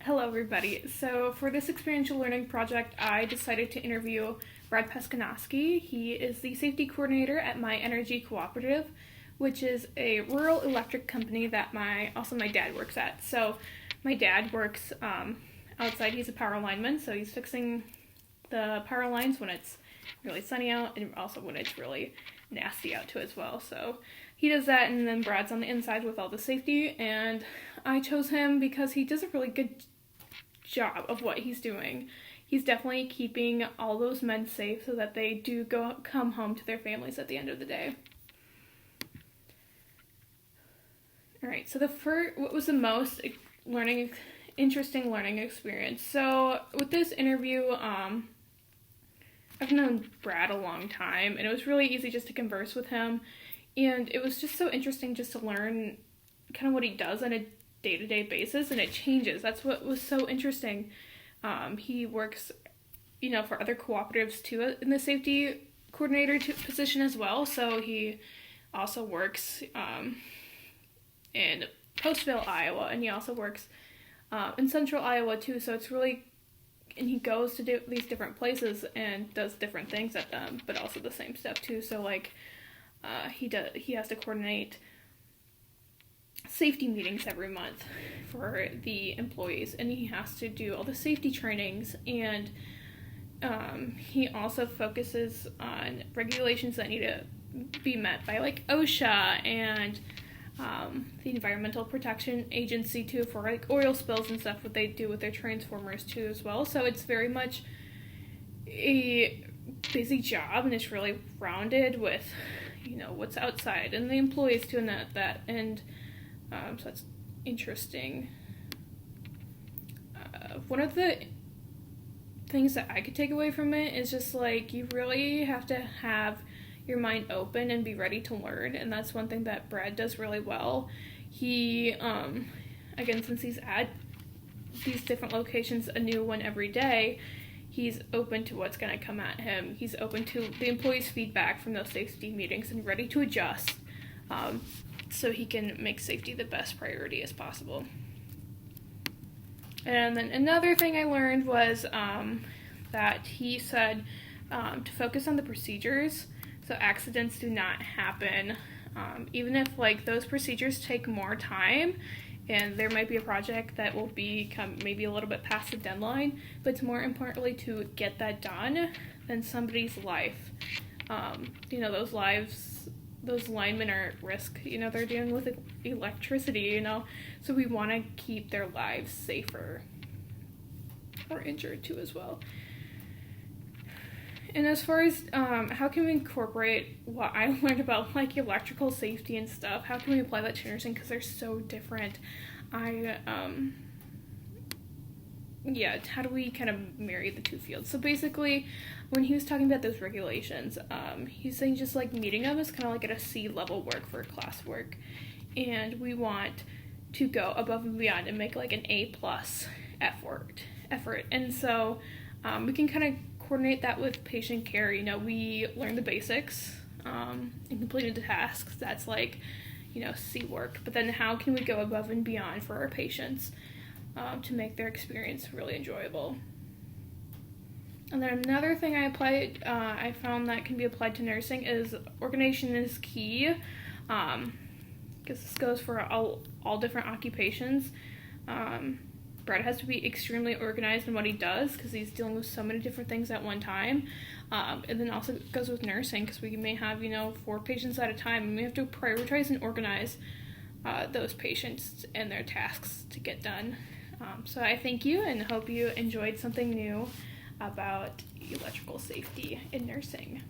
Hello, everybody. So, for this experiential learning project, I decided to interview Brad Peskanowski. He is the safety coordinator at My Energy Cooperative, which is a rural electric company that my dad works at. So, my dad works outside. He's a power lineman, so he's fixing the power lines when it's really sunny out, and also when it's really nasty out too as well. So he does that, and then Brad's on the inside with all the safety, and I chose him because he does a really good job of what he's doing. He's definitely keeping all those men safe so that they do come home to their families at the end of the day. All right, so what was the most interesting learning experience? So with this interview, I've known Brad a long time, and it was really easy just to converse with him, and it was just so interesting just to learn kind of what he does on a day-to-day basis, and it changes. That's what was so interesting. He works, for other cooperatives too in the safety coordinator position as well, so he also works in Postville, Iowa, and he also works in central Iowa too, so it's really, and he goes to these different places and does different things at them, but also the same stuff too. So he has to coordinate safety meetings every month for the employees, and he has to do all the safety trainings, and he also focuses on regulations that need to be met by OSHA and the Environmental Protection Agency too, for oil spills and stuff, what they do with their transformers too as well. So it's very much a busy job, and it's really rounded with what's outside and the employees too, and that and so that's interesting. One of the things that I could take away from it is just you really have to have your mind open and be ready to learn, and that's one thing that Brad does really well. He, again, since he's at these different locations, a new one every day, he's open to what's going to come at him. He's open to the employees' feedback from those safety meetings and ready to adjust, so he can make safety the best priority as possible. And then another thing I learned was that he said to focus on the procedures so accidents do not happen. Even if those procedures take more time, and there might be a project that will become maybe a little bit past the deadline, but it's more importantly to get that done than somebody's life. Those linemen are at risk. They're dealing with electricity, so we want to keep their lives safer, or injured too as well. And as far as how can we incorporate what I learned about electrical safety and stuff, how can we apply that to nursing, because they're so different. How do we kind of marry the two fields? So basically, when he was talking about those regulations, he's saying just meeting them is kind of at a C level work for classwork, and we want to go above and beyond and make an A+ effort. And so we can kind of coordinate that with patient care. We learn the basics and completed the tasks. That's C work. But then how can we go above and beyond for our patients to make their experience really enjoyable? And then another thing I found that can be applied to nursing is organization is key. Because this goes for all different occupations. Brad has to be extremely organized in what he does because he's dealing with so many different things at one time. And then also it goes with nursing, because we may have 4 patients at a time, and we have to prioritize and organize those patients and their tasks to get done. So I thank you and hope you enjoyed something new about electrical safety in nursing.